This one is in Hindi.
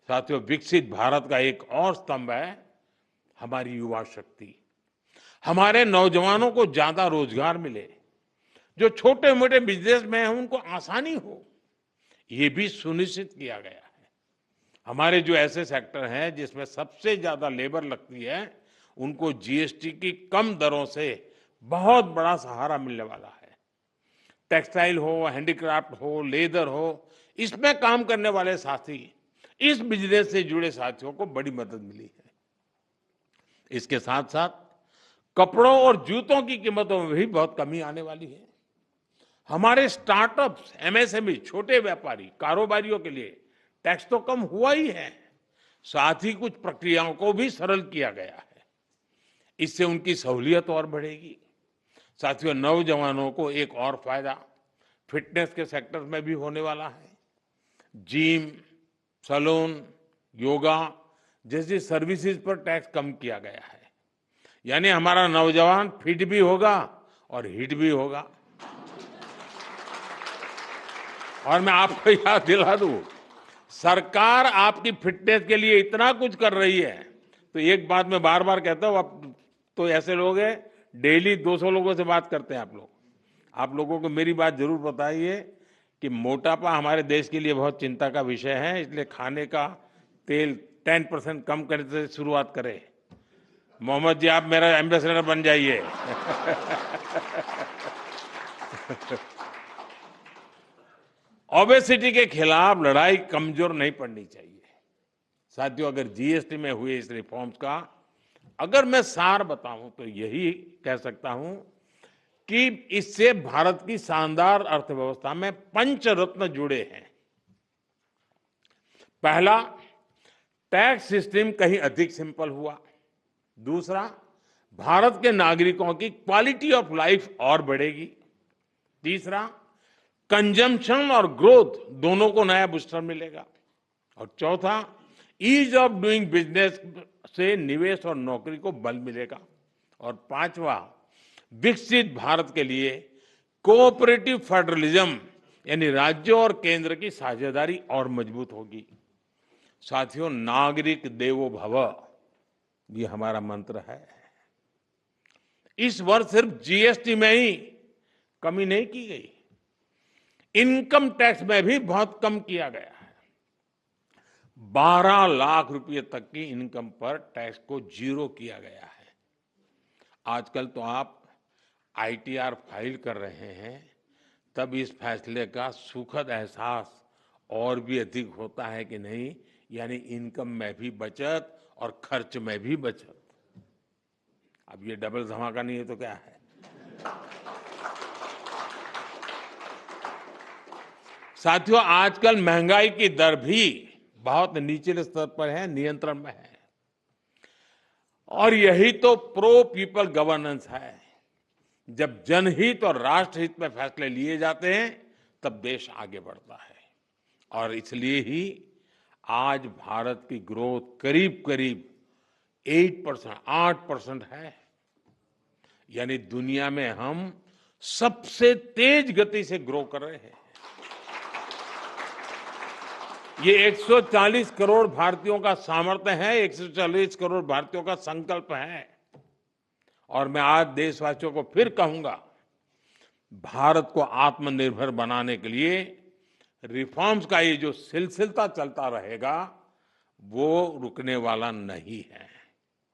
साथियों, विकसित भारत का एक और स्तंभ है हमारी युवा शक्ति। हमारे नौजवानों को ज्यादा रोजगार मिले, जो छोटे मोटे बिजनेस में हैं उनको आसानी हो, ये भी सुनिश्चित किया गया है। हमारे जो ऐसे सेक्टर हैं जिसमें सबसे ज्यादा लेबर लगती है, उनको जीएसटी की कम दरों से बहुत बड़ा सहारा मिलने वाला है। टेक्सटाइल हो, हैंडीक्राफ्ट हो, लेदर हो, इसमें काम करने वाले साथी, इस बिजनेस से जुड़े साथियों को बड़ी मदद मिली है। इसके साथ साथ कपड़ों और जूतों की कीमतों में भी बहुत कमी आने वाली है। हमारे स्टार्टअप्स, एमएसएमई, छोटे व्यापारी, कारोबारियों के लिए टैक्स तो कम हुआ ही है, साथ ही कुछ प्रक्रियाओं को भी सरल किया गया है। इससे उनकी सहूलियत और बढ़ेगी। साथियों, नौजवानों को एक और फायदा फिटनेस के सेक्टर में भी होने वाला है। जिम, सैलून, योगा जैसी सर्विसेज पर टैक्स कम किया गया है। यानी हमारा नौजवान फिट भी होगा और हिट भी होगा। और मैं आपको याद दिला दूं, सरकार आपकी फिटनेस के लिए इतना कुछ कर रही है, तो एक बात मैं बार बार कहता हूं, आप तो ऐसे लोग हैं, डेली 200 लोगों से बात करते हैं आप लोग। आप लोगों को मेरी बात जरूर बताइए कि मोटापा हमारे देश के लिए बहुत चिंता का विषय है, इसलिए खाने का तेल 10% कम करने से शुरुआत करें। मोहम्मद जी, आप मेरा एम्बेसडर बन जाइए। ओबेसिटी के खिलाफ लड़ाई कमजोर नहीं पड़नी चाहिए। साथियों, अगर जीएसटी में हुए इस रिफॉर्म्स का अगर मैं सार बताऊं तो यही कह सकता हूं कि इससे भारत की शानदार अर्थव्यवस्था में पंचरत्न जुड़े हैं। पहला, टैक्स सिस्टम कहीं अधिक सिंपल हुआ। दूसरा, भारत के नागरिकों की क्वालिटी ऑफ लाइफ और बढ़ेगी। तीसरा, कंजम्पशन और ग्रोथ दोनों को नया बूस्टर मिलेगा। और चौथा, ईज ऑफ डूइंग बिजनेस से निवेश और नौकरी को बल मिलेगा। और पांचवा, विकसित भारत के लिए कोऑपरेटिव फेडरलिज्म यानी राज्यों और केंद्र की साझेदारी और मजबूत होगी। साथियों, नागरिक देवो भव, ये हमारा मंत्र है। इस वर्ष सिर्फ जीएसटी में ही कमी नहीं की गई, इनकम टैक्स में भी बहुत कम किया गया है। 12 लाख रुपए तक की इनकम पर टैक्स को जीरो किया गया है। आजकल तो आप आईटीआर फाइल कर रहे हैं, तब इस फैसले का सुखद एहसास और भी अधिक होता है कि नहीं, यानी इनकम में भी बचत और खर्च में भी बचत। अब ये डबल धमाका नहीं है तो क्या है। साथियों, आजकल महंगाई की दर भी बहुत निचले स्तर पर है, नियंत्रण में है। और यही तो प्रो पीपल गवर्नेंस है। जब जनहित और राष्ट्रहित में फैसले लिए जाते हैं, तब देश आगे बढ़ता है। और इसलिए ही आज भारत की ग्रोथ करीब करीब 8% है। यानी दुनिया में हम सबसे तेज गति से ग्रो कर रहे हैं। ये 140 करोड़ भारतीयों का सामर्थ्य है, 140 करोड़ भारतीयों का संकल्प है। और मैं आज देशवासियों को फिर कहूंगा, भारत को आत्मनिर्भर बनाने के लिए रिफॉर्म्स का ये जो सिलसिला चलता रहेगा, वो रुकने वाला नहीं है।